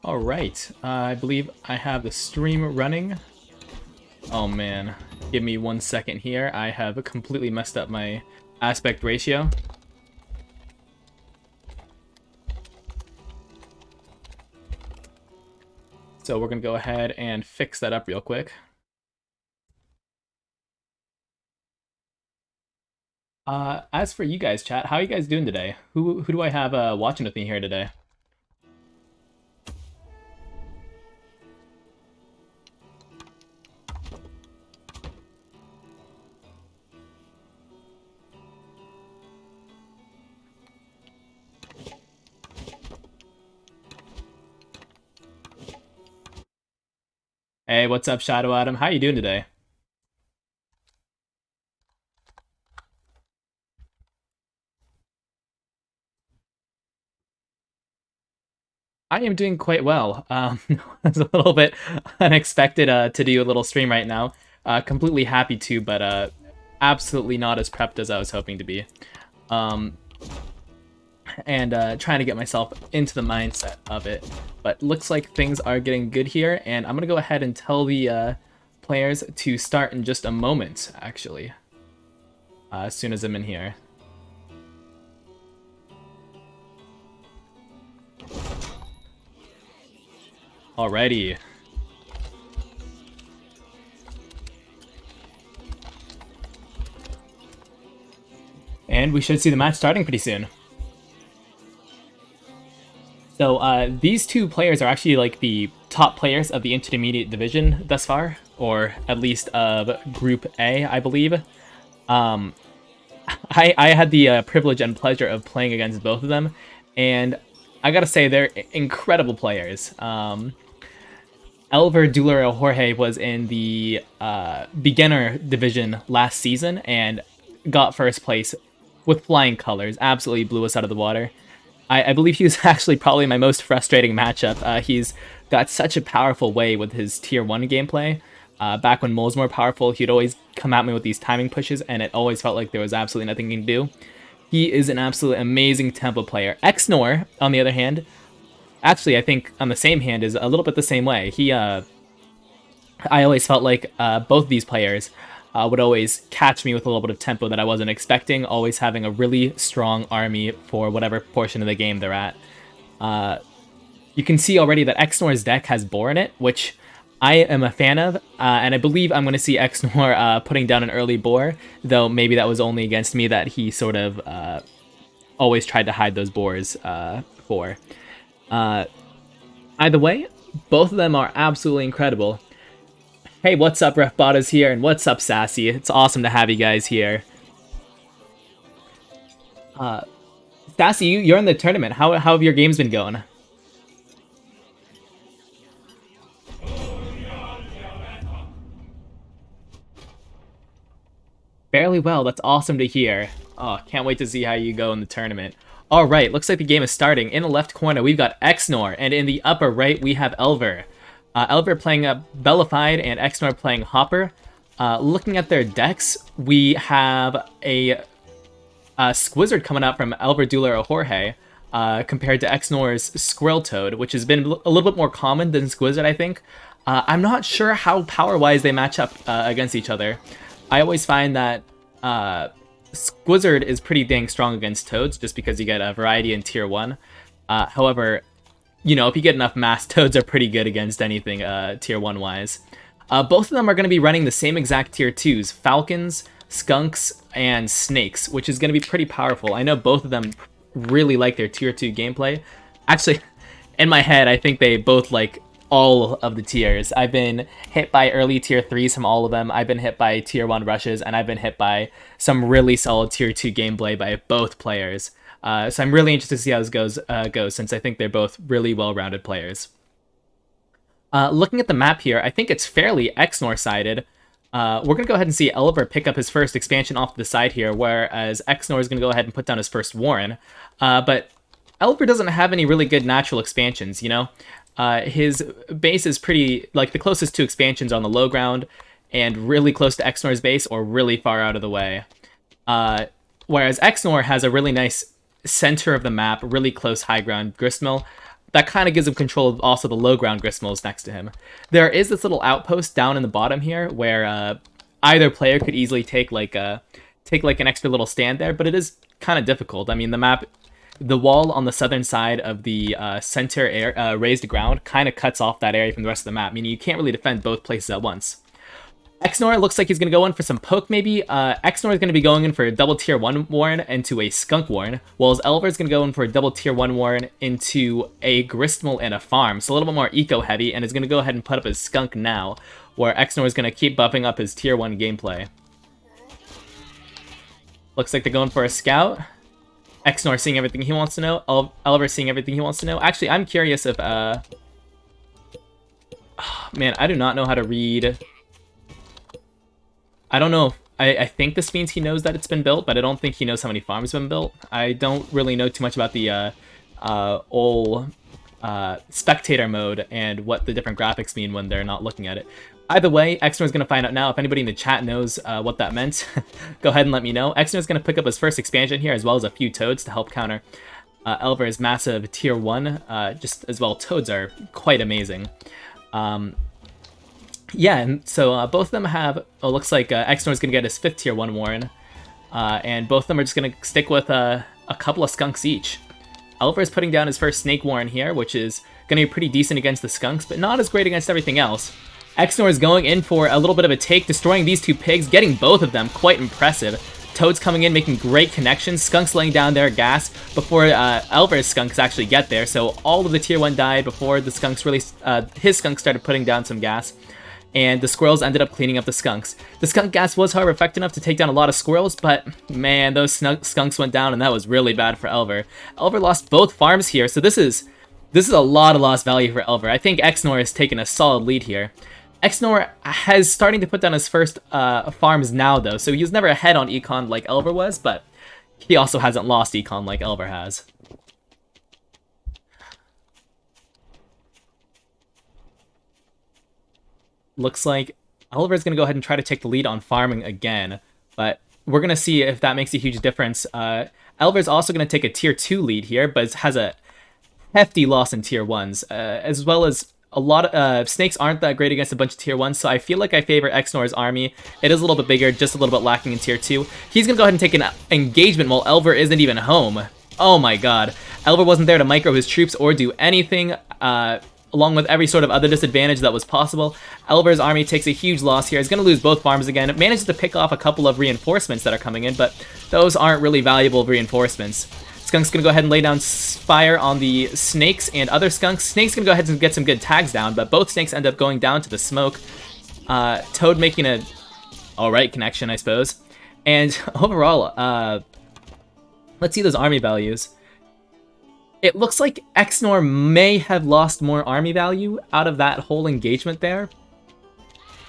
All right, I believe I have the stream running. Oh man, give me 1 second here. I have completely messed up my aspect ratio. So we're gonna go ahead and fix that up real quick. As for you guys, chat, how are you guys doing today? Who do I have watching with me here today? Hey, what's up, Shadow Adam? How you doing today? I am doing quite well. It's a little bit unexpected to do a little stream right now. Completely happy to, but absolutely not as prepped as I was hoping to be. And trying to get myself into the mindset of it. But looks like things are getting good here, and I'm gonna go ahead and tell the players to start in just a moment, actually. As soon as I'm in here. Alrighty. And we should see the match starting pretty soon. So these two players are actually like the top players of the intermediate division thus far, or at least of Group A, I believe. I had the privilege and pleasure of playing against both of them, and I gotta say they're incredible players. Elverdulerojorge was in the beginner division last season and got first place with flying colors. Absolutely blew us out of the water. I believe he was actually probably my most frustrating matchup. He's got such a powerful way with his tier 1 gameplay. Back when Mole was more powerful, he'd always come at me with these timing pushes, and it always felt like there was absolutely nothing he can do. He is an absolutely amazing tempo player. xnor, on the other hand, actually I think on the same hand is a little bit the same way. I always felt like both these players would always catch me with a little bit of tempo that I wasn't expecting, always having a really strong army for whatever portion of the game they're at. You can see already that xnor's deck has Boar in it, which I am a fan of, and I believe I'm going to see xnor putting down an early Boar, though maybe that was only against me that he sort of always tried to hide those Boars for. Either way, both of them are absolutely incredible. Hey, what's up, Ref Bottas here, and what's up, Sassy? It's awesome to have you guys here. Sassy, you're in the tournament. How have your games been going? Fairly well. That's awesome to hear. Oh, can't wait to see how you go in the tournament. All right, looks like the game is starting. In the left corner, we've got xnor, and in the upper right, we have Elver. Elver playing Bellified and xnor playing Hopper. Looking at their decks, we have a Squizzard coming out from elverdulerojorge compared to xnor's Squirrel Toad, which has been a little bit more common than Squizzard, I think. I'm not sure how power-wise they match up against each other. I always find that Squizzard is pretty dang strong against Toads, just because you get a variety in Tier 1. However, you know, if you get enough mass, Toads are pretty good against anything Tier 1-wise. Both of them are going to be running the same exact Tier 2s, Falcons, Skunks, and Snakes, which is going to be pretty powerful. I know both of them really like their Tier 2 gameplay. Actually, in my head, I think they both like all of the tiers. I've been hit by early Tier 3s from all of them. I've been hit by Tier 1 rushes, and I've been hit by some really solid Tier 2 gameplay by both players. So I'm really interested to see how this goes, since I think they're both really well-rounded players. Looking at the map here, I think it's fairly xnor-sided. We're going to go ahead and see Elver pick up his first expansion off to the side here, whereas xnor is going to go ahead and put down his first Warren. But Elver doesn't have any really good natural expansions, you know? His base is pretty, like, the closest two expansions are on the low ground, and really close to xnor's base, or really far out of the way. Whereas xnor has a really nice center of the map, really close high ground gristmill. that kind of gives him control of also the low ground Gristmills next to him. There is this little outpost down in the bottom here where either player could easily take like an extra little stand there, but it is kind of difficult. I mean, the wall on the southern side of the center raised ground kind of cuts off that area from the rest of the map, meaning you can't really defend both places at once. xnor looks like he's going to go in for some poke, maybe. xnor is going to be going in for a double tier 1 Warren into a Skunk Warren, while Elver is going to go in for a double tier 1 Warren into a Gristmill and a farm, so a little bit more eco-heavy, and is going to go ahead and put up his Skunk now, where xnor is going to keep buffing up his tier 1 gameplay. Looks like they're going for a scout. xnor seeing everything he wants to know. Elver seeing everything he wants to know. Actually, I'm curious if... man, I do not know how to read... I don't know. I think this means he knows that it's been built, but I don't think he knows how many farms have been built. I don't really know too much about the old spectator mode and what the different graphics mean when they're not looking at it. Either way, xnor is going to find out now. If anybody in the chat knows what that meant, go ahead and let me know. xnor is going to pick up his first expansion here, as well as a few toads to help counter Elver's massive tier 1. Just as well, toads are quite amazing. Yeah, and so both of them have... Oh, looks like xnor is going to get his 5th tier 1 Warren. And both of them are just going to stick with a couple of skunks each. Elver is putting down his first Snake Warren here, which is going to be pretty decent against the skunks, but not as great against everything else. xnor is going in for a little bit of a take, destroying these two pigs, getting both of them. Quite impressive. Toads coming in, making great connections. Skunks laying down their gas before Elver's skunks actually get there. So all of the tier 1 died before the skunks really... his skunks started putting down some gas. And the squirrels ended up cleaning up the skunks. The skunk gas was, however, effective enough to take down a lot of squirrels, but man, those skunks went down, and that was really bad for Elver. Elver lost both farms here, so this is a lot of lost value for Elver. I think xnor has taken a solid lead here. xnor has starting to put down his first farms now, though, so he was never ahead on econ like Elver was, but he also hasn't lost econ like Elver has. Looks like Elver is going to go ahead and try to take the lead on farming again, but we're going to see if that makes a huge difference. Elver is also going to take a tier 2 lead here, but has a hefty loss in tier 1s, as well as a lot of... snakes aren't that great against a bunch of tier 1s, so I feel like I favor xnor's army. It is a little bit bigger, just a little bit lacking in tier 2. He's going to go ahead and take an engagement while Elver isn't even home. Oh my god. Elver wasn't there to micro his troops or do anything, along with every sort of other disadvantage that was possible. Elver's army takes a huge loss here. He's going to lose both farms again. It manages to pick off a couple of reinforcements that are coming in, but those aren't really valuable reinforcements. Skunk's going to go ahead and lay down fire on the snakes and other skunks. Snake's going to go ahead and get some good tags down, but both snakes end up going down to the smoke. Toad making a alright connection, I suppose. And overall, let's see those army values. It looks like xnor may have lost more army value out of that whole engagement there.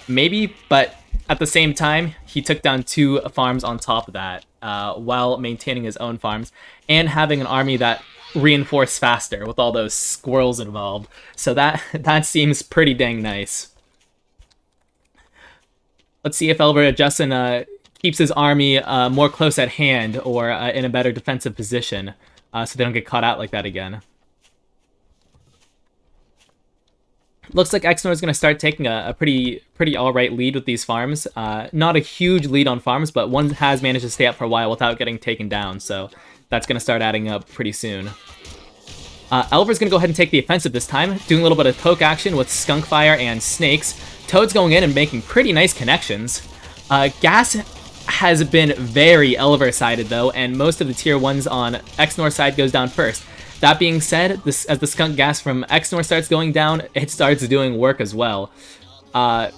Maybe, but at the same time, he took down 2 farms on top of that, while maintaining his own farms, and having an army that reinforced faster with all those squirrels involved. So that seems pretty dang nice. Let's see if Elver adjusts and keeps his army more close at hand, or in a better defensive position. So they don't get caught out like that again. Looks like xnor is going to start taking a pretty alright lead with these farms. Not a huge lead on farms, but one has managed to stay up for a while without getting taken down, so that's going to start adding up pretty soon. Elver's going to go ahead and take the offensive this time, doing a little bit of poke action with skunk fire and snakes. Toad's going in and making pretty nice connections. Gas has been very Elver-sided, though, and most of the tier 1s on xnor's side goes down first. That being said, as the skunk gas from xnor starts going down, it starts doing work as well.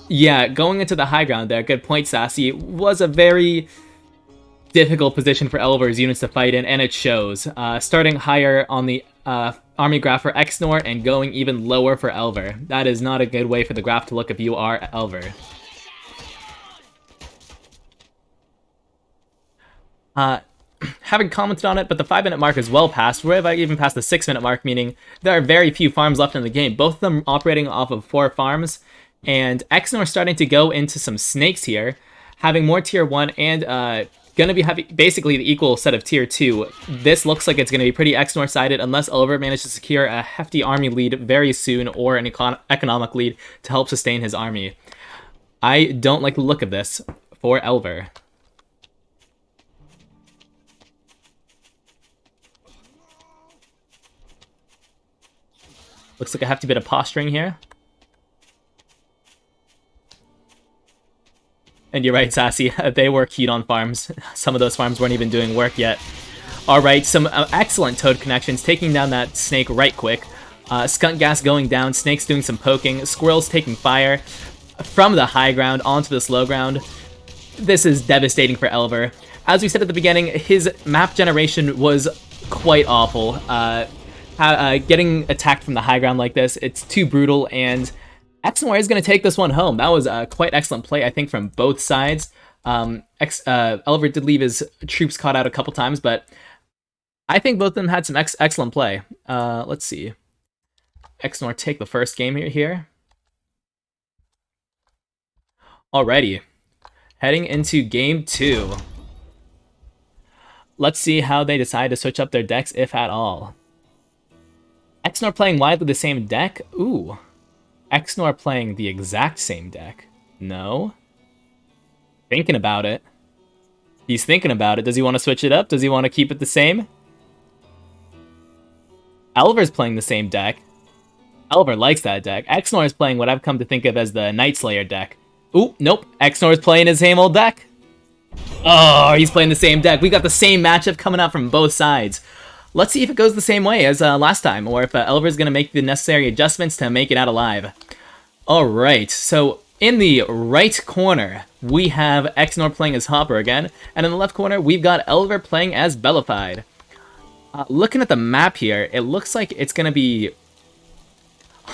Yeah, going into the high ground there, good point, Sassy, was a very difficult position for Elver's units to fight in, and it shows. Starting higher on the army graph for xnor and going even lower for Elver. That is not a good way for the graph to look if you are Elver. Haven't commented on it, but the 5-minute mark is well past. We're even past the 6-minute mark, meaning there are very few farms left in the game. Both of them operating off of 4 farms, and xnor starting to go into some snakes here, having more tier 1 and gonna be basically the equal set of tier 2. This looks like it's gonna be pretty xnor sided unless Elver manages to secure a hefty army lead very soon or an economic lead to help sustain his army. I don't like the look of this for Elver. Looks like a hefty bit of posturing here. And you're right, Sassy, they were keyed on farms. Some of those farms weren't even doing work yet. Alright, some excellent Toad connections, taking down that Snake right quick. Skunk Gas going down, Snake's doing some poking, Squirrel's taking fire from the high ground onto this low ground. This is devastating for Elver. As we said at the beginning, his map generation was quite awful. Getting attacked from the high ground like this, it's too brutal, and xnor is going to take this one home. That was a quite excellent play, I think, from both sides. Elver did leave his troops caught out a couple times, but I think both of them had some excellent play. Let's see. xnor take the first game here. Alrighty. Heading into game 2. Let's see how they decide to switch up their decks, if at all. xnor playing widely the same deck? Ooh. xnor playing the exact same deck. No. Thinking about it. He's thinking about it. Does he want to switch it up? Does he want to keep it the same? Elver's playing the same deck. Elver likes that deck. xnor is playing what I've come to think of as the Night Slayer deck. Ooh, nope. xnor is playing his same old deck. Oh, he's playing the same deck. We got the same matchup coming out from both sides. Let's see if it goes the same way as last time, or if Elver's going to make the necessary adjustments to make it out alive. Alright, so in the right corner, we have xnor playing as Hopper again, and in the left corner, we've got Elver playing as Bellified. Looking at the map here, it looks like it's going to be,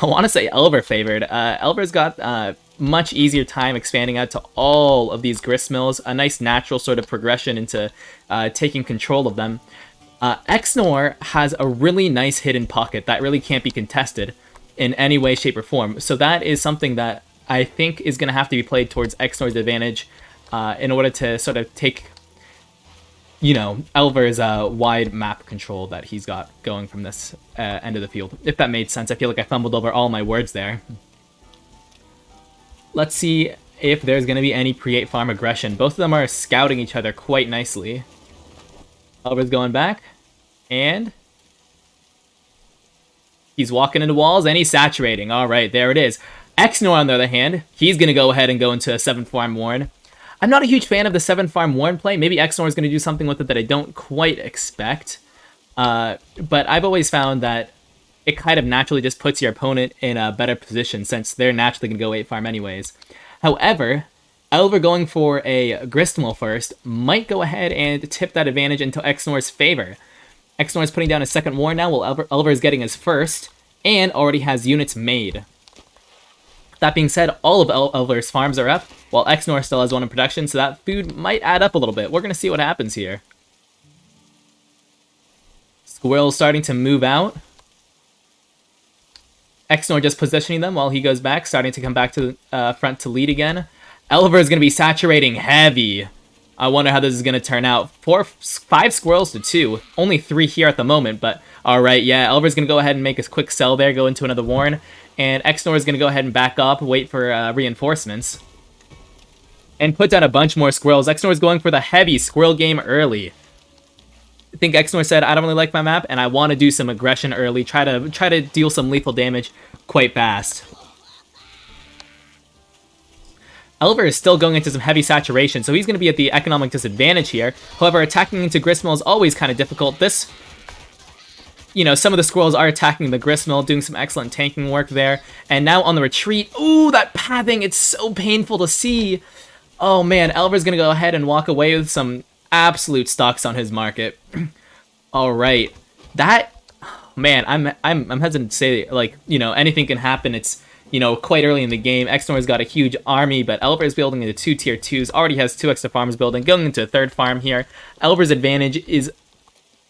I want to say Elver favored. Elver's got much easier time expanding out to all of these grist mills, a nice natural sort of progression into taking control of them. xnor has a really nice hidden pocket that really can't be contested in any way, shape, or form. So that is something that I think is going to have to be played towards xnor's advantage in order to sort of take, you know, Elver's wide map control that he's got going from this end of the field. If that made sense. I feel like I fumbled over all my words there. Let's see if there's going to be any pre-8 farm aggression. Both of them are scouting each other quite nicely. Elver's going back, and he's walking into walls, and he's saturating. Alright, there it is. xnor, on the other hand, he's going to go ahead and go into a 7-farm Warren. I'm not a huge fan of the 7-farm Warren play. Maybe xnor is going to do something with it that I don't quite expect. But I've always found that it kind of naturally just puts your opponent in a better position, since they're naturally going to go 8-farm anyways. However, Elver going for a gristmill first might go ahead and tip that advantage into xnor's favor. xnor is putting down his second war now, while Elver is getting his first, and already has units made. That being said, all of Elver's farms are up, while xnor still has one in production, so that food might add up a little bit. We're going to see what happens here. Squirrel's starting to move out. xnor just positioning them while he goes back, starting to come back to the front to lead again. Elver is going to be saturating heavy. I wonder how this is going to turn out. 5 squirrels to 2. Only 3 here at the moment, but alright, yeah. Elver's going to go ahead and make a quick sell there, go into another Warren. And xnor is going to go ahead and back up, wait for reinforcements. And put down a bunch more squirrels. xnor is going for the heavy squirrel game early. I think xnor said, I don't really like my map, and I want to do some aggression early. Try to deal some lethal damage quite fast. Elver is still going into some heavy saturation, so he's going to be at the economic disadvantage here. However, attacking into gristmill is always kind of difficult. This, you know, some of the squirrels are attacking the gristmill, doing some excellent tanking work there. And now on the retreat, ooh, that pathing, it's so painful to see. Oh man, Elver's going to go ahead and walk away with some absolute stocks on his market. All right, that, man, I'm hesitant to say, like, you know, anything can happen. It's, you know, quite early in the game. xnor's got a huge army, but Elver is building into 2 tier 2s, already has 2 extra farms building, going into a 3rd farm here. Elver's advantage is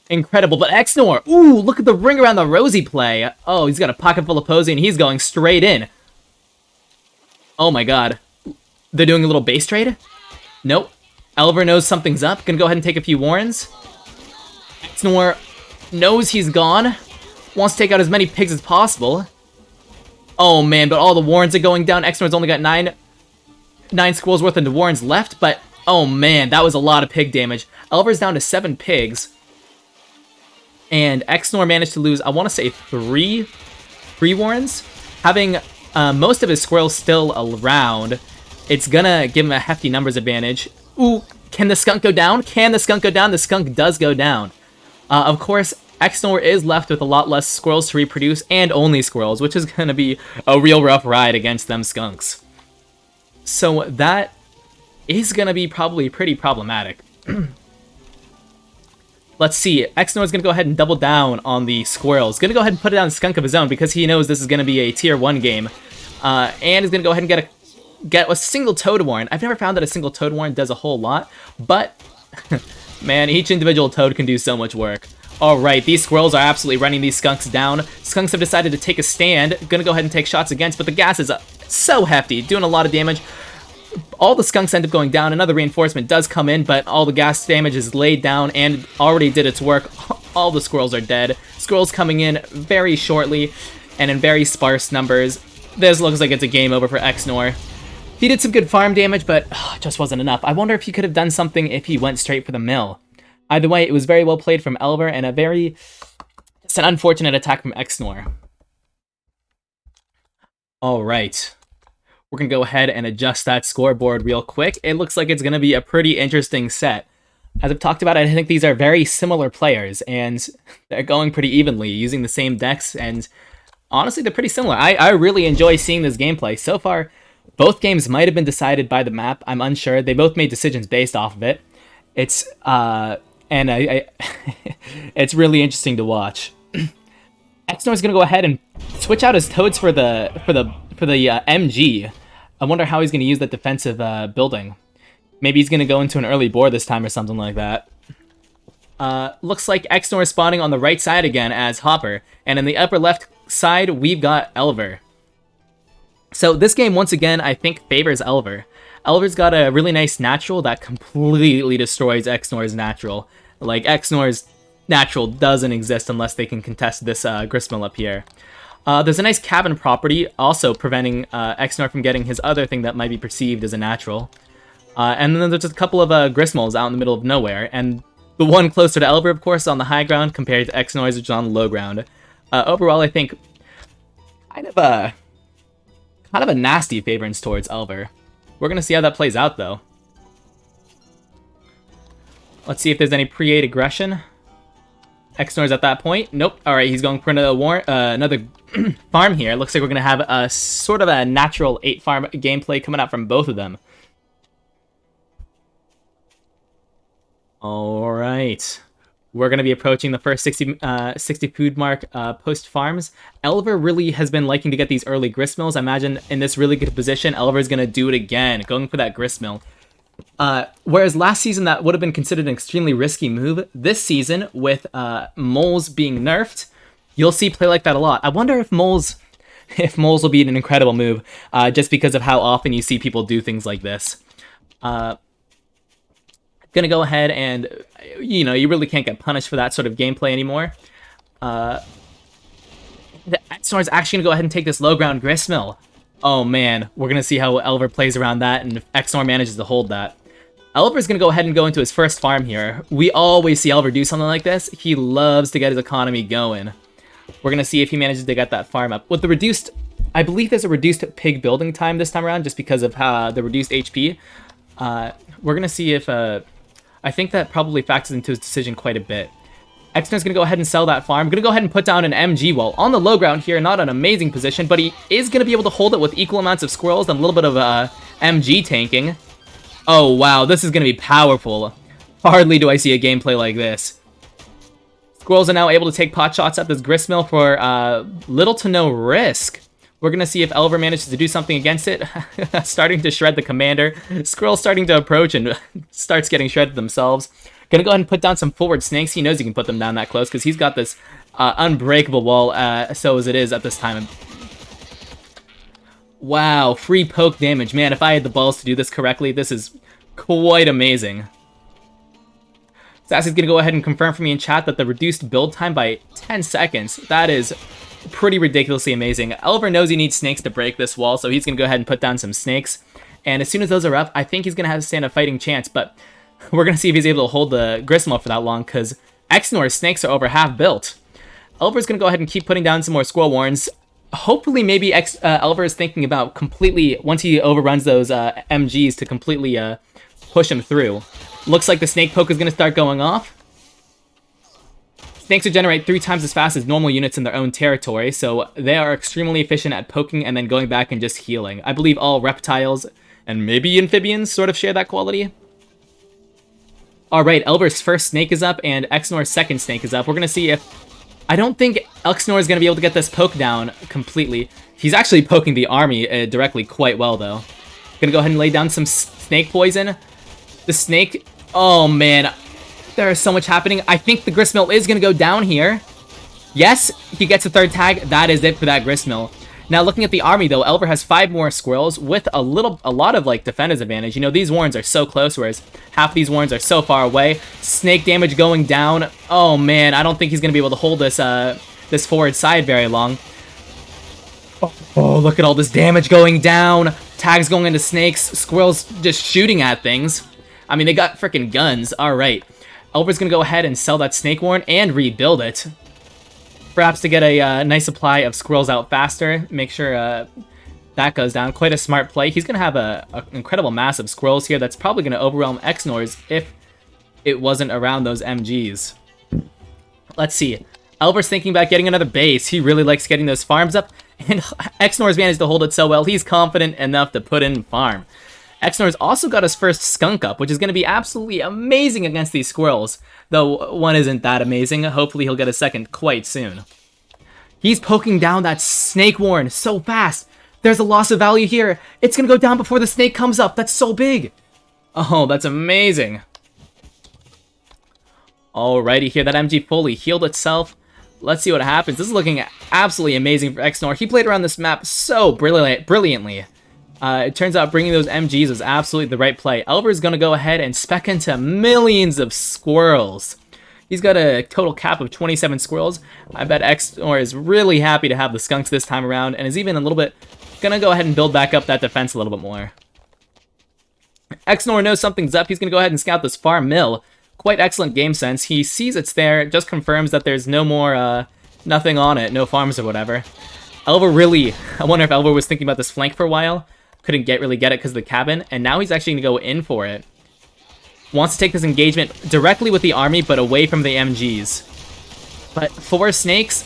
incredible, but xnor, ooh, look at the ring around the rosy play. Oh, he's got a pocket full of posy, and he's going straight in. Oh my god. They're doing a little base trade? Nope. Elver knows something's up. Gonna go ahead and take a few warrens. xnor knows he's gone. Wants to take out as many pigs as possible. Oh man, but all the warrens are going down. xnor's only got nine squirrels worth of warrens left, but oh man, that was a lot of pig damage. Elver's down to 7 pigs. And xnor managed to lose, I want to say, 3 warrens. Having most of his squirrels still around, it's gonna give him a hefty numbers advantage. Ooh, can the skunk go down? Can the skunk go down? The skunk does go down. Of course, xnor is left with a lot less squirrels to reproduce, and only squirrels, which is gonna be a real rough ride against them skunks. So that is gonna be probably pretty problematic. Let's see, xnor is gonna go ahead and double down on the squirrels. Gonna go ahead and put it on a skunk of his own because he knows this is gonna be a tier 1 game. And is gonna go ahead and get a single toad warren. I've never found that a single toad warren does a whole lot, but man, each individual toad can do so much work. Alright, these squirrels are absolutely running these skunks down. Skunks have decided to take a stand. Gonna go ahead and take shots against, but the gas is so hefty, doing a lot of damage. All the skunks end up going down. Another reinforcement does come in, but all the gas damage is laid down and already did its work. All the squirrels are dead. Squirrels coming in very shortly and in very sparse numbers. This looks like it's a game over for xnor. He did some good farm damage, but it just wasn't enough. I wonder if he could have done something if he went straight for the mill. Either way, it was very well played from Elver, and it's an unfortunate attack from xnor. Alright. We're going to go ahead and adjust that scoreboard real quick. It looks like it's going to be a pretty interesting set. As I've talked about, I think these are very similar players, and they're going pretty evenly, using the same decks, and honestly, they're pretty similar. I really enjoy seeing this gameplay. So far, both games might have been decided by the map. I'm unsure. They both made decisions based off of it. It's it's really interesting to watch. xnor is gonna go ahead and switch out his toads for the MG. I wonder how he's gonna use that defensive building. Maybe he's gonna go into an early boar this time or something like that. Looks like xnor is spawning on the right side again as Hopper, and in the upper left side we've got Elver. So this game once again I think favors Elver. Elver's got a really nice natural that completely destroys xnor's natural. Like, xnor's natural doesn't exist unless they can contest this gristmill up here. There's a nice cabin property, also preventing xnor from getting his other thing that might be perceived as a natural. And then there's a couple of gristmills out in the middle of nowhere, and the one closer to Elver, of course, is on the high ground compared to xnor's, which is on the low ground. Overall, I think kind of a nasty favorance towards Elver. We're going to see how that plays out, though. Let's see if there's any pre-8 aggression. xnor's at that point. Nope. Alright, he's going for another farm here. Looks like we're going to have a sort of a natural 8 farm gameplay coming out from both of them. Alright. We're going to be approaching the first 60 food mark post farms. Elver really has been liking to get these early gristmills. I imagine in this really good position, Elver is going to do it again, going for that gristmill. Whereas last season that would have been considered an extremely risky move, this season with moles being nerfed, you'll see play like that a lot. I wonder if moles will be an incredible move, just because of how often you see people do things like this. Gonna go ahead and, you know, you really can't get punished for that sort of gameplay anymore. The xnor is actually gonna go ahead and take this low ground gristmill. Oh man, we're gonna see how Elver plays around that and if xnor manages to hold that. Elver's gonna go ahead and go into his first farm here. We always see Elver do something like this. He loves to get his economy going. We're gonna see if he manages to get that farm up. With the reduced, I believe there's a reduced pig building time this time around just because of the reduced HP. We're gonna see if, I think that probably factors into his decision quite a bit. xnor's gonna go ahead and sell that farm. Gonna go ahead and put down an MG wall on the low ground here. Not an amazing position, but he is gonna be able to hold it with equal amounts of squirrels and a little bit of MG tanking. Oh wow, this is gonna be powerful. Hardly do I see a gameplay like this. Squirrels are now able to take pot shots at this gristmill for little to no risk. We're gonna see if Elver manages to do something against it. Starting to shred the commander. Squirrels starting to approach and starts getting shredded themselves. Gonna go ahead and put down some forward snakes. He knows he can put them down that close because he's got this unbreakable wall, so as it is at this time. Wow, free poke damage. Man, if I had the balls to do this correctly, this is Quite amazing. Sassy's gonna go ahead and confirm for me in chat that the reduced build time by 10 seconds. That is pretty ridiculously amazing. Elver knows he needs snakes to break this wall, so he's gonna go ahead and put down some snakes. And as soon as those are up, I think he's gonna have to stand a fighting chance, but we're gonna see if he's able to hold the Gristmill for that long, because xnor's snakes are over half built. Elver's gonna go ahead and keep putting down some more Squirrel Warrens. Hopefully, maybe Elver is thinking about completely, once he overruns those MGs, to completely push him through. Looks like the snake poke is going to start going off. Snakes regenerate 3 times as fast as normal units in their own territory, so they are extremely efficient at poking and then going back and just healing. I believe all reptiles and maybe amphibians sort of share that quality. Alright, Elver's first snake is up and xnor's second snake is up. We're going to see if... I don't think xnor is going to be able to get this poke down completely. He's actually poking the army directly quite well, though. Gonna go ahead and lay down some snake poison. The snake... Oh, man. There is so much happening. I think the Gristmill is going to go down here. Yes, he gets a third tag. That is it for that Gristmill. Now, looking at the army, though, Elver has 5 more squirrels with a lot of, like, defender's advantage. You know, these warrens are so close, whereas half these warrens are so far away. Snake damage going down. Oh, man, I don't think he's going to be able to hold this, this forward side very long. Oh, look at all this damage going down. Tags going into snakes. Squirrels just shooting at things. I mean, they got freaking guns. All right. Elver's going to go ahead and sell that snake warren and rebuild it. Perhaps to get a nice supply of squirrels out faster. Make sure that goes down. Quite a smart play. He's going to have an incredible mass of squirrels here. That's probably going to overwhelm xnor's if it wasn't around those MGs. Let's see. Elver's thinking about getting another base. He really likes getting those farms up. And xnor's managed to hold it so well. He's confident enough to put in farm. xnor's also got his first skunk up, which is going to be absolutely amazing against these squirrels. Though one isn't that amazing. Hopefully he'll get a second quite soon. He's poking down that snake warren so fast. There's a loss of value here. It's going to go down before the snake comes up. That's so big. Oh, that's amazing. Alrighty here. That MG fully healed itself. Let's see what happens. This is looking absolutely amazing for xnor. He played around this map so brilliantly. It turns out bringing those MGs was absolutely the right play. Elver's going to go ahead and spec into millions of squirrels. He's got a total cap of 27 squirrels. I bet xnor is really happy to have the skunks this time around and is even a little bit going to go ahead and build back up that defense a little bit more. xnor knows something's up. He's going to go ahead and scout this farm mill. Quite excellent game sense. He sees it's there, just confirms that there's no more, nothing on it, no farms or whatever. Elver really, I wonder if Elver was thinking about this flank for a while. Couldn't really get it because of the cabin, and now he's actually going to go in for it. Wants to take this engagement directly with the army, but away from the MGs. But for snakes,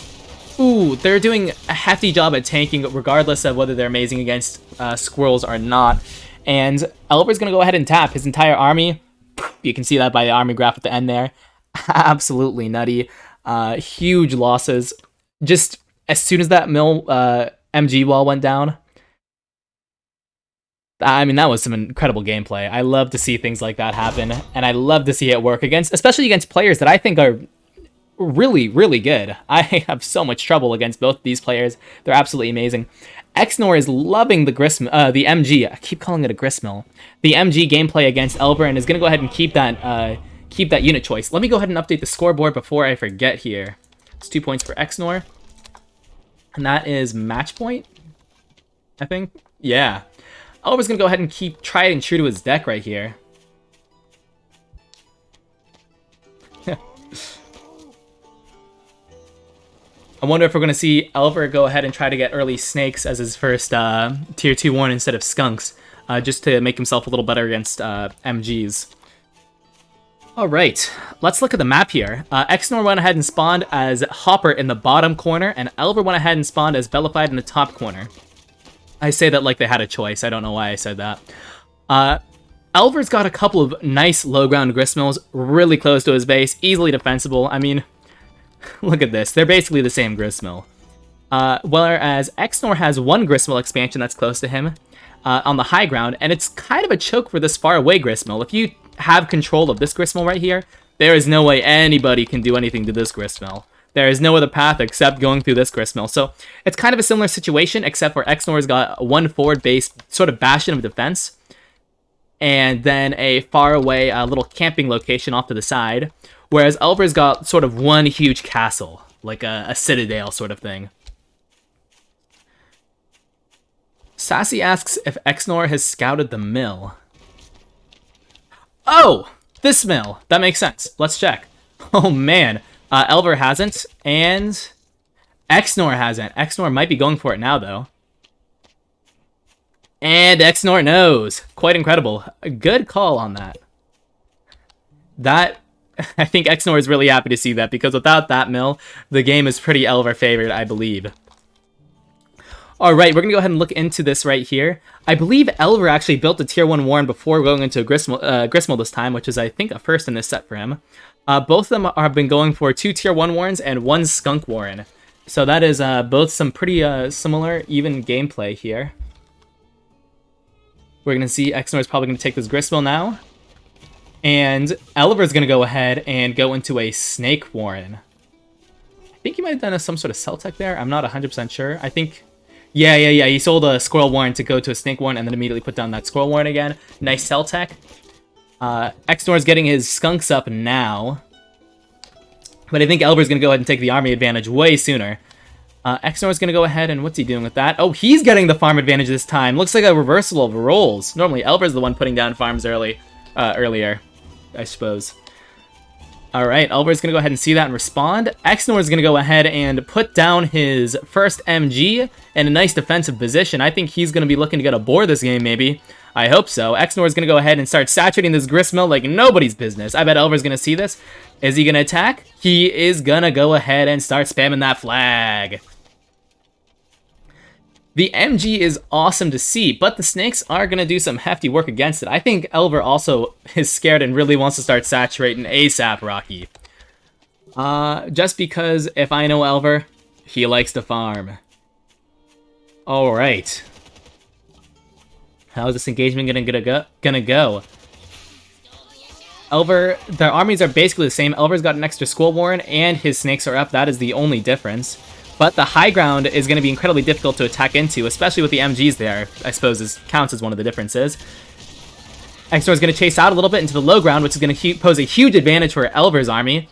ooh, they're doing a hefty job at tanking, regardless of whether they're amazing against squirrels or not. And Elver's going to go ahead and tap his entire army. You can see that by the army graph at the end there. Absolutely nutty. Huge losses. Just as soon as that mill MG wall went down, I mean, that was some incredible gameplay. I love to see things like that happen, and I love to see it work especially against players that I think are really, really good. I have so much trouble against both these players. They're absolutely amazing. xnor is loving the the MG. I keep calling it a Gristmill. The MG gameplay against Elver, and is going to go ahead and keep that unit choice. Let me go ahead and update the scoreboard before I forget here. It's 2 points for xnor, and that is match point, I think. Yeah. Elver's going to go ahead and keep tried and true to his deck right here. I wonder if we're going to see Elver go ahead and try to get early snakes as his first tier 2 warren instead of skunks, just to make himself a little better against MGs. Alright, let's look at the map here. xnor went ahead and spawned as Hopper in the bottom corner, and Elver went ahead and spawned as Bellified in the top corner. I say that like they had a choice. I don't know why I said that. Elver's got a couple of nice low ground Gristmills really close to his base, easily defensible. I mean, look at this. They're basically the same Gristmill. Whereas xnor has one Gristmill expansion that's close to him on the high ground, and it's kind of a choke for this far away Gristmill. If you have control of this Gristmill right here, there is no way anybody can do anything to this Gristmill. There is no other path except going through this Gristmill. So it's kind of a similar situation, except for xnor's got one forward base, sort of bastion of defense. and then a faraway little camping location off to the side, whereas Elver's got sort of one huge castle, like a citadel sort of thing. Sassy asks if xnor has scouted the mill. Oh! This mill! That makes sense. Let's check. Oh man, Elver hasn't, and xnor hasn't. xnor might be going for it now, though. And xnor knows. Quite incredible. A good call on that. I think xnor is really happy to see that, because without that mill, the game is pretty Elver favored, I believe. Alright, we're going to go ahead and look into this right here. I believe Elver actually built a tier 1 Warren before going into Gristmill this time, which is, I think, a first in this set for him. Both of them have been going for 2 tier 1 Warrens and 1 Skunk Warren. So that is both some pretty similar, even gameplay here. We're going to see xnor is probably going to take this Gristmill now. And Elver's going to go ahead and go into a Snake Warren. I think he might have done some sort of cell tech there. I'm not 100% sure. I think... Yeah. He sold a Squirrel Warren to go to a Snake Warren and then immediately put down that Squirrel Warren again. Nice cell tech. xnor is getting his Skunks up now. But I think Elver's going to go ahead and take the army advantage way sooner. xnor is going to go ahead and what's he doing with that? Oh, he's getting the farm advantage this time. Looks like a reversal of roles. Normally, Elver's the one putting down farms earlier, I suppose. Alright, Elver's going to go ahead and see that and respond. xnor is going to go ahead and put down his first MG in a nice defensive position. I think he's going to be looking to get a boar this game, maybe. I hope so. xnor is going to go ahead and start saturating this Gristmill like nobody's business. I bet Elver's going to see this. Is he going to attack? He is going to go ahead and start spamming that flag. The MG is awesome to see, but the snakes are going to do some hefty work against it. I think Elver also is scared and really wants to start saturating ASAP, Rocky. Just because, if I know Elver, he likes to farm. Alright. How is this engagement gonna go? Elver, their armies are basically the same. Elver's got an extra Squirrel Warren, and his snakes are up. That is the only difference. But the high ground is going to be incredibly difficult to attack into, especially with the MGs there, I suppose counts as one of the differences. xnor is going to chase out a little bit into the low ground, which is going to pose a huge advantage for Elver's army.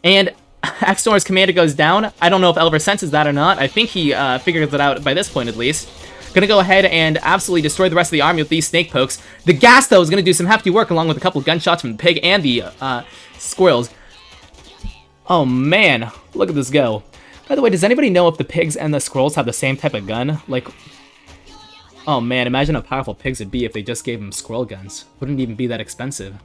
And xnor's commander goes down. I don't know if Elver senses that or not. I think he figures it out by this point, at least. Going to go ahead and absolutely destroy the rest of the army with these snake pokes. The gas, though, is going to do some hefty work, along with a couple of gunshots from the pig and the squirrels. Oh, man. Look at this go. By the way, does anybody know if the pigs and the squirrels have the same type of gun? Like, oh man, imagine how powerful pigs would be if they just gave them squirrel guns. Wouldn't even be that expensive.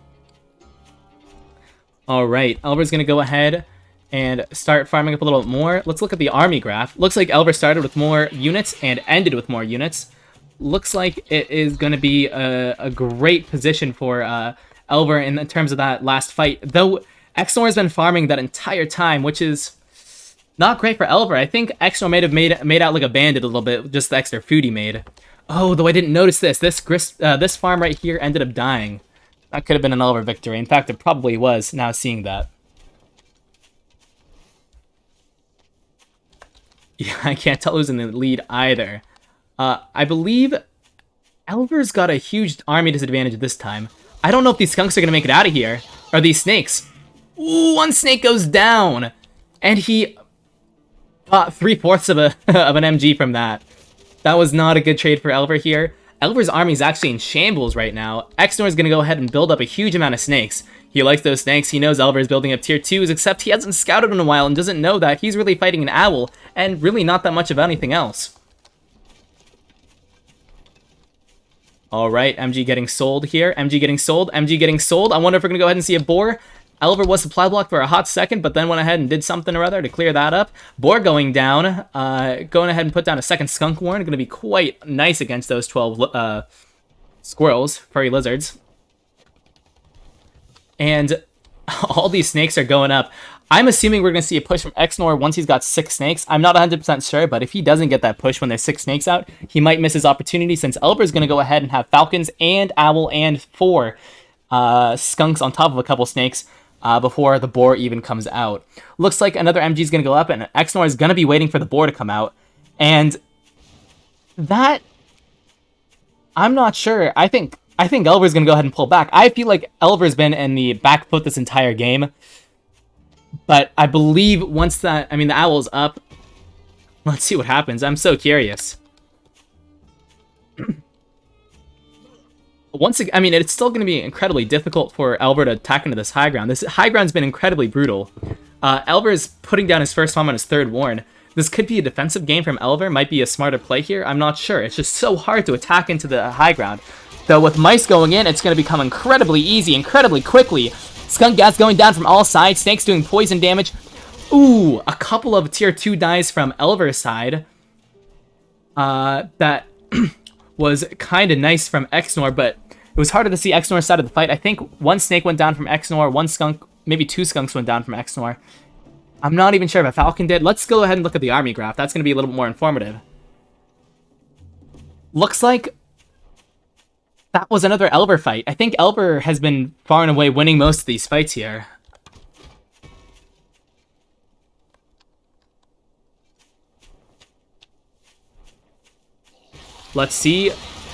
Alright, Elver's gonna go ahead and start farming up a little bit more. Let's look at the army graph. Looks like Elver started with more units and ended with more units. Looks like it is gonna be a great position for Elver in terms of that last fight. Though, xnor has been farming that entire time, which is not great for Elver. I think xnor may have made out like a bandit a little bit, just the extra food he made. Oh, though I didn't notice this. This farm right here ended up dying. That could have been an Elver victory. In fact, it probably was, now seeing that. Yeah, I can't tell who's in the lead either. I believe Elver's got a huge army disadvantage this time. I don't know if these skunks are going to make it out of here. Or these snakes. Ooh, one snake goes down! And he got 3/4 of an MG from that. That was not a good trade for Elver here. Elver's army is actually in shambles right now. xnor is going to go ahead and build up a huge amount of snakes. He likes those snakes. He knows Elver is building up tier 2s, except he hasn't scouted in a while and doesn't know that he's really fighting an owl, and really not that much of anything else. Alright, MG getting sold here. MG getting sold. MG getting sold. I wonder if we're going to go ahead and see a boar. Elver was supply blocked for a hot second, but then went ahead and did something or other to clear that up. Boar going down. Going ahead and put down a second Skunk Warren. Going to be quite nice against those 12 squirrels, furry lizards. And all these snakes are going up. I'm assuming we're going to see a push from xnor once he's got 6 snakes. I'm not 100% sure, but if he doesn't get that push when there's 6 snakes out, he might miss his opportunity, since Elver's going to go ahead and have falcons and owl and 4 skunks on top of a couple snakes. Before the boar even comes out. Looks like another MG is going to go up, and xnor is going to be waiting for the boar to come out. And that, I'm not sure. I think I think Elver's going to go ahead and pull back. I feel like Elver's been in the back foot this entire game. But I believe once that... I mean, the owl's up. Let's see what happens. I'm so curious. Once again, I mean, it's still going to be incredibly difficult for Elver to attack into this high ground. This high ground's been incredibly brutal. Elver is putting down his first farm on his third warn. This could be a defensive game from Elver. Might be a smarter play here. I'm not sure. It's just so hard to attack into the high ground. Though with mice going in, it's going to become incredibly easy, incredibly quickly. Skunk gas going down from all sides. Snakes doing poison damage. Ooh, a couple of tier 2 dies from Elver's side. That was kind of nice from xnor, but it was harder to see xnor's side of the fight. I think one snake went down from xnor, one skunk, maybe 2 skunks went down from xnor. I'm not even sure if a falcon did. Let's go ahead and look at the army graph. That's going to be a little bit more informative. Looks like that was another Elver fight. I think Elver has been far and away winning most of these fights here. Let's see.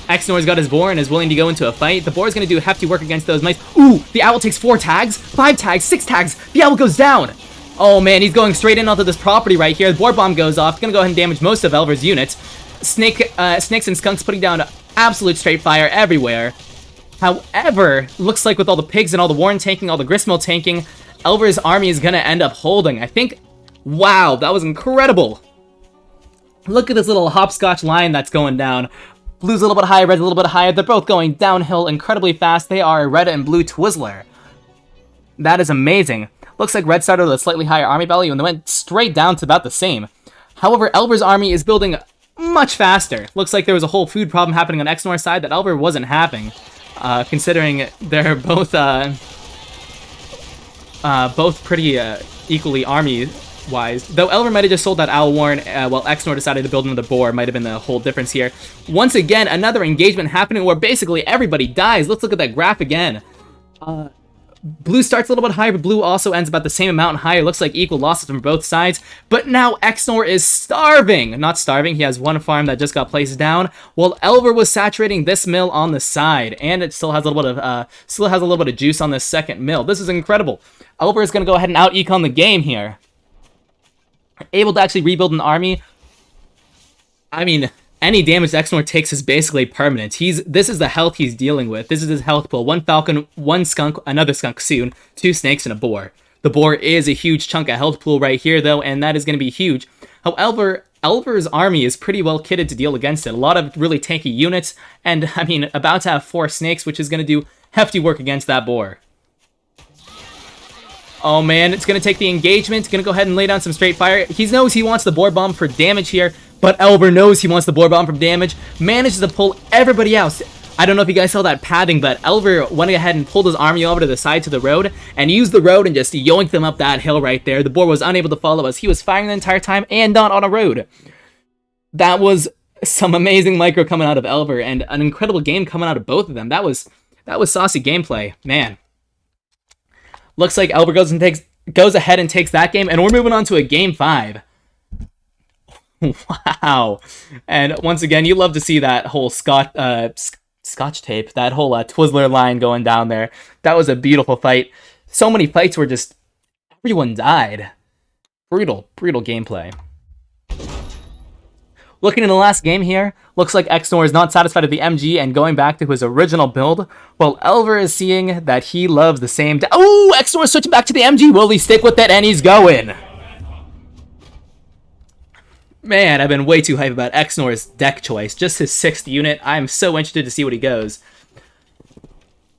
xnor's got his boar and is willing to go into a fight. The boar is going to do hefty work against those mice. Ooh, the owl takes 4 tags, 5 tags, 6 tags. The owl goes down. Oh man, he's going straight in onto this property right here. The boar bomb goes off. Going to go ahead and damage most of Elver's units. Snakes and skunks putting down absolute straight fire everywhere. However, looks like with all the pigs and all the warren tanking, all the gristmill tanking, Elver's army is going to end up holding. I think, wow, that was incredible. Look at this little hopscotch line that's going down. Blue's a little bit higher, red's a little bit higher. They're both going downhill incredibly fast. They are a red and blue Twizzler. That is amazing. Looks like red started with a slightly higher army value and they went straight down to about the same. However, Elver's army is building much faster. Looks like there was a whole food problem happening on xnor's side that Elver wasn't having. Considering they're both pretty equally army-wise. Though Elver might have just sold that owl warren while xnor decided to build another boar. Might have been the whole difference here. Once again, another engagement happening where basically everybody dies. Let's look at that graph again. Blue starts a little bit higher, but blue also ends about the same amount higher. Looks like equal losses from both sides. But now xnor is starving. Not starving. He has one farm that just got placed down, while Elver was saturating this mill on the side, and it still has a little bit of juice on this second mill. This is incredible. Elver is going to go ahead and out-econ the game here. Able to actually rebuild an army. I mean, any damage xnor takes is basically permanent. This is the health he's dealing with. This is his health pool. 1 falcon, 1 skunk, another skunk soon, 2 snakes, and a boar. The boar is a huge chunk of health pool right here, though, and that is going to be huge. However, Elver's army is pretty well kitted to deal against it. A lot of really tanky units, and, I mean, about to have 4 snakes, which is going to do hefty work against that boar. Oh man, it's going to take the engagement. Going to go ahead and lay down some straight fire. He knows he wants the boar bomb for damage here, but Elver knows he wants the boar bomb for damage. Manages to pull everybody else. I don't know if you guys saw that padding, but Elver went ahead and pulled his army over to the side to the road and used the road and just yoinked them up that hill right there. The boar was unable to follow us. He was firing the entire time and not on a road. That was some amazing micro coming out of Elver and an incredible game coming out of both of them. That was saucy gameplay, man. Looks like Elver goes ahead and takes that game, and we're moving on to a game 5. Wow. And once again, you love to see that whole scotch tape, that whole Twizzler line going down there. That was a beautiful fight. So many fights where just everyone died. Brutal gameplay. Looking in the last game here, looks like xnor is not satisfied with the MG and going back to his original build, while Elver is seeing that he loves the same... Oh, xnor is switching back to the MG. Will he stick with it? And he's going. Man, I've been way too hyped about xnor's deck choice. Just his 6th unit. I'm so interested to see what he goes.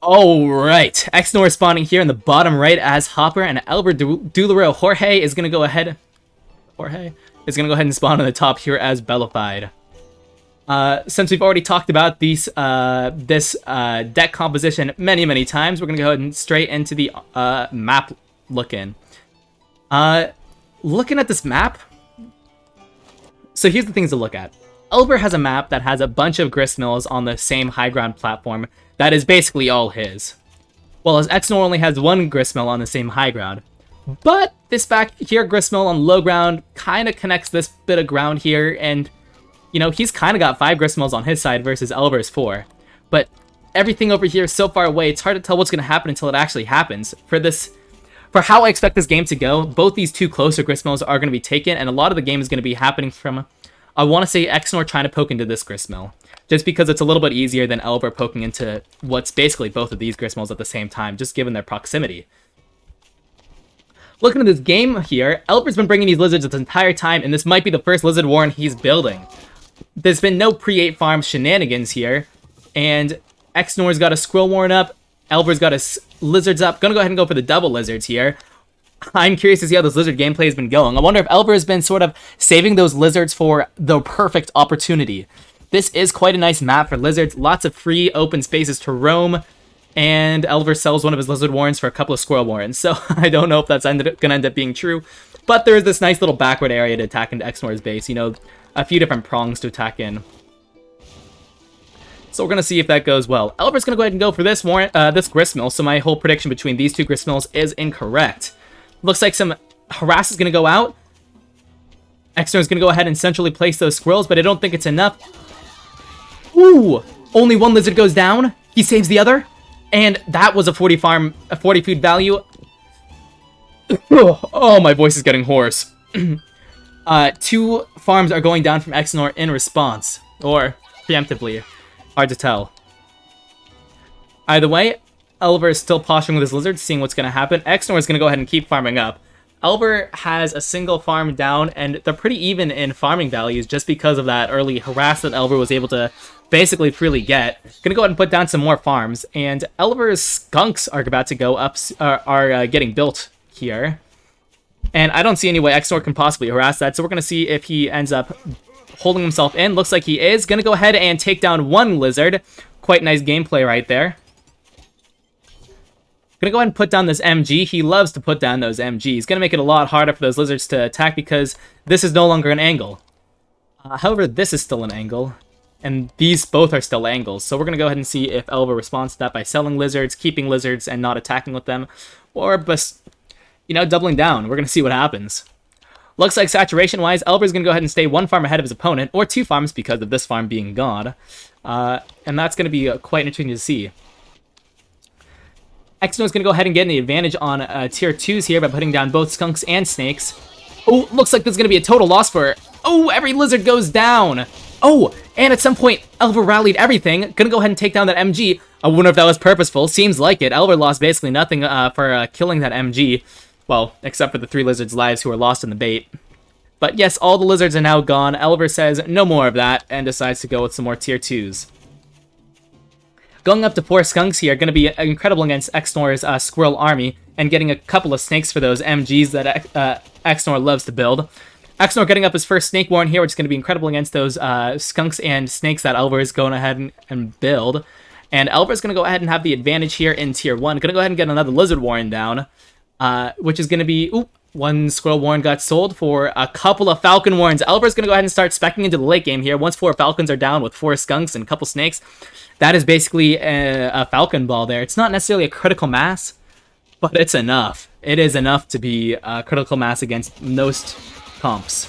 Alright, xnor is spawning here in the bottom right as Hopper, and elverdulerojorge is going to go ahead... is going to go ahead and spawn on the top here as Bellified. Since we've already talked about this deck composition many times, we're going to go ahead and straight into the map look-in. Looking at this map, so here's the things to look at. Elver has a map that has a bunch of gristmills on the same high ground platform that is basically all his. While his xnor only has 1 gristmill on the same high ground. But this back here gristmill on low ground kind of connects this bit of ground here, and you know, he's kind of got 5 gristmills on his side versus Elver's 4. But everything over here is so far away, it's hard to tell what's going to happen until it actually happens. For how I expect this game to go, both these two closer gristmills are going to be taken, and a lot of the game is going to be happening from, I want to say, xnor trying to poke into this gristmill, just because it's a little bit easier than Elver poking into what's basically both of these gristmills at the same time, just given their proximity. Looking at this game here, Elver's been bringing these lizards this entire time, and this might be the first lizard warren he's building. There's been no pre-8 farm shenanigans here, and xnor's got a squirrel warren up, Elver's got his lizards up. Gonna go ahead and go for the double lizards here. I'm curious to see how this lizard gameplay has been going. I wonder if Elver has been sort of saving those lizards for the perfect opportunity. This is quite a nice map for lizards. Lots of free open spaces to roam. And Elver sells one of his lizard warrens for a couple of squirrel warrens. So I don't know if that's gonna end up being true. But there is this nice little backward area to attack into xnor's base. You know, a few different prongs to attack in. So we're going to see if that goes well. Elver's going to go ahead and go for this this gristmill, so my whole prediction between these two gristmills is incorrect. Looks like some harass is going to go out. xnor is going to go ahead and centrally place those squirrels, but I don't think it's enough. Ooh! Only one lizard goes down. He saves the other. And that was a 40 food value. Oh, my voice is getting hoarse. 2 farms are going down from xnor in response. Or preemptively. Hard to tell. Either way, Elver is still posturing with his lizards, seeing what's going to happen. xnor is going to go ahead and keep farming up. Elver has a single farm down, and they're pretty even in farming values just because of that early harass that Elver was able to basically freely get. Gonna go ahead and put down some more farms, and Elver's skunks are about to go up, are getting built here. And I don't see any way xnor can possibly harass that, so we're going to see if he ends up holding himself in. Looks like he is. Gonna go ahead and take down one lizard. Quite nice gameplay right there. Gonna go ahead and put down this MG. He loves to put down those MGs. Gonna make it a lot harder for those lizards to attack because this is no longer an angle. However, this is still an angle. And these both are still angles. So we're gonna go ahead and see if Elver responds to that by selling lizards, keeping lizards, and not attacking with them. Or just, you know, doubling down. We're gonna see what happens. Looks like saturation-wise, Elver's going to go ahead and stay 1 farm ahead of his opponent, or 2 farms because of this farm being gone. And that's going to be quite interesting to see. xnor's going to go ahead and get the advantage on tier 2s here by putting down both skunks and snakes. Oh, looks like this is going to be a total loss for... Oh, every lizard goes down! Oh, and at some point, Elver rallied everything. Going to go ahead and take down that MG. I wonder if that was purposeful. Seems like it. Elver lost basically nothing for killing that MG. Well, except for the 3 lizards' lives who were lost in the bait. But yes, all the lizards are now gone. Elver says no more of that and decides to go with some more tier 2s. Going up to 4 skunks here, going to be incredible against xnor's squirrel army, and getting a couple of snakes for those MGs that xnor loves to build. xnor getting up his first snake warren here, which is going to be incredible against those skunks and snakes that Elver is going ahead and build. And Elver is going to go ahead and have the advantage here in tier 1. Going to go ahead and get another lizard warren down. Which is going to be... Oop, 1 squirrel warren got sold for a couple of falcon warrens. Elver's going to go ahead and start speccing into the late game here. Once 4 falcons are down with 4 skunks and a couple snakes, that is basically a falcon ball there. It's not necessarily a critical mass, but it's enough. It is enough to be a critical mass against most comps.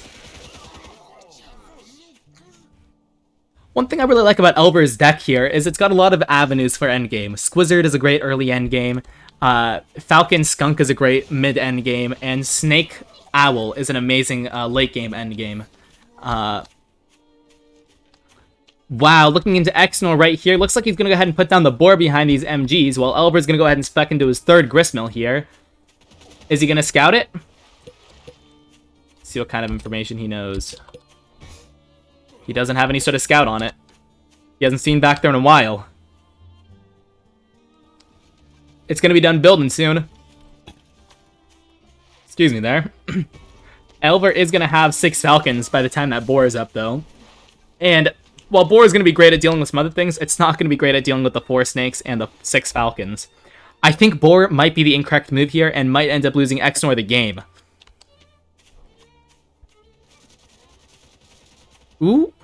One thing I really like about Elver's deck here is it's got a lot of avenues for endgame. Squizzard is a great early endgame. Falcon Skunk is a great mid-end game, and Snake Owl is an amazing late-game endgame. Wow, looking into xnor right here, looks like he's going to go ahead and put down the boar behind these MGs, while Elver's going to go ahead and spec into his 3rd gristmill here. Is he going to scout it? See what kind of information he knows. He doesn't have any sort of scout on it. He hasn't seen back there in a while. It's going to be done building soon. Excuse me there. Elver is going to have 6 falcons by the time that boar is up, though. And while boar is going to be great at dealing with some other things, it's not going to be great at dealing with the 4 snakes and the 6 falcons. I think boar might be the incorrect move here and might end up losing xnor the game. Ooh.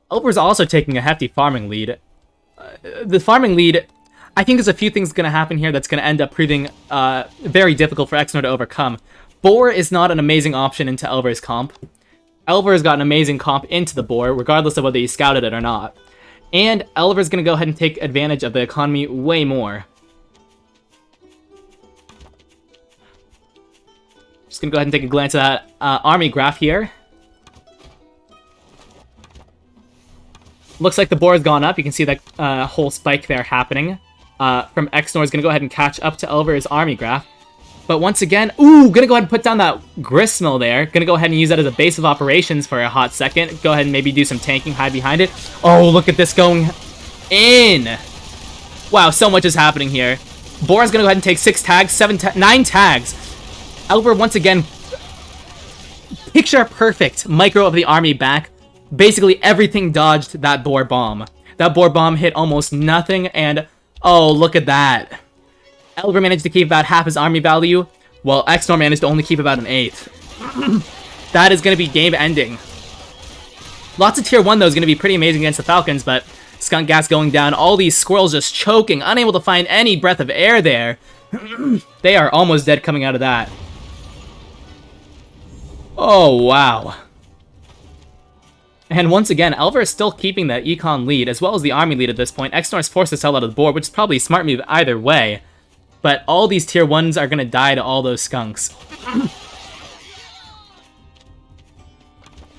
Elver's also taking a hefty farming lead. The farming lead... I think there's a few things going to happen here that's going to end up proving very difficult for xnor to overcome. Boar is not an amazing option into Elver's comp. Elver has got an amazing comp into the boar, regardless of whether he scouted it or not. And Elver's gonna go ahead and take advantage of the economy way more. Just gonna go ahead and take a glance at that army graph here. Looks like the board has gone up. You can see that whole spike there happening. From xnor is gonna go ahead and catch up to Elver's army graph. But once again, ooh, gonna go ahead and put down that gristmill there. Gonna go ahead and use that as a base of operations for a hot second. Go ahead and maybe do some tanking, hide behind it. Oh, look at this going in. Wow, so much is happening here. Bora's gonna go ahead and take 6 tags, 9 tags. Elver, once again, picture perfect micro of the army back. Basically, everything dodged that Boar bomb. That Boar bomb hit almost nothing, and oh, look at that. Elver managed to keep about half his army value, while xnor managed to only keep about an 1/8. That is going to be game-ending. Lots of tier 1, though, is going to be pretty amazing against the Falcons, but skunk gas going down, all these squirrels just choking, unable to find any breath of air there. They are almost dead coming out of that. Oh, wow. And once again, Elver is still keeping the econ lead, as well as the army lead at this point. xnor is forced to sell out of the board, which is probably a smart move either way. But all these tier 1s are going to die to all those skunks.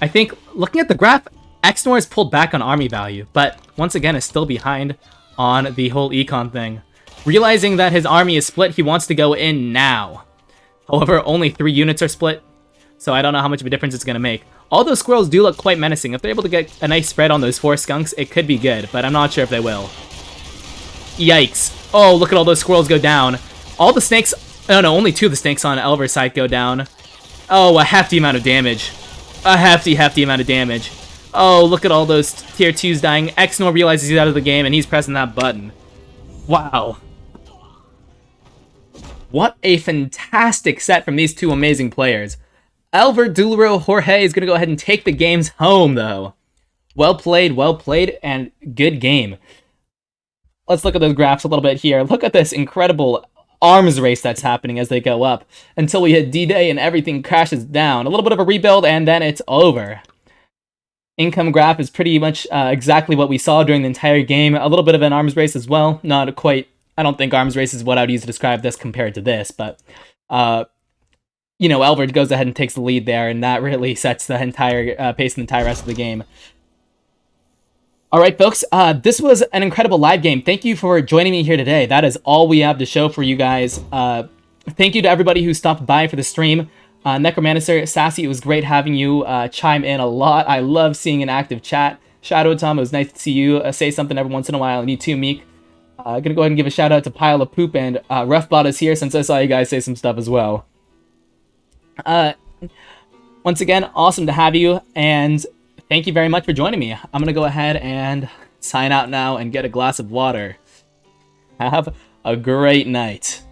I think, looking at the graph, xnor has pulled back on army value, but once again is still behind on the whole econ thing. Realizing that his army is split, he wants to go in now. However, only 3 units are split, so I don't know how much of a difference it's going to make. All those squirrels do look quite menacing. If they're able to get a nice spread on those 4 skunks, it could be good, but I'm not sure if they will. Yikes. Oh, look at all those squirrels go down. All the snakes... Oh no, only 2 of the snakes on Elver's side go down. Oh, a hefty amount of damage. A hefty amount of damage. Oh, look at all those tier 2s dying. xnor realizes he's out of the game, and he's pressing that button. Wow. What a fantastic set from these 2 amazing players. Elverdulerojorge is going to go ahead and take the games home, though. Well played, and good game. Let's look at those graphs a little bit here. Look at this incredible arms race that's happening as they go up until we hit D-Day and everything crashes down. A little bit of a rebuild, and then it's over. Income graph is pretty much exactly what we saw during the entire game. A little bit of an arms race as well. Not quite... I don't think arms race is what I would use to describe this compared to this, but... you know, Elver goes ahead and takes the lead there, and that really sets the entire pace of the entire rest of the game. Alright, folks, this was an incredible live game. Thank you for joining me here today. That is all we have to show for you guys. Thank you to everybody who stopped by for the stream. Necromancer, Sassy, it was great having you chime in a lot. I love seeing an active chat. Shadow Tom, it was nice to see you say something every once in a while, and you too, Meek. Gonna go ahead and give a shout out to Pile of Poop, and Roughbot is here since I saw you guys say some stuff as well. Once again, awesome to have you, and thank you very much for joining me. I'm gonna go ahead and sign out now and get a glass of water. Have a great night.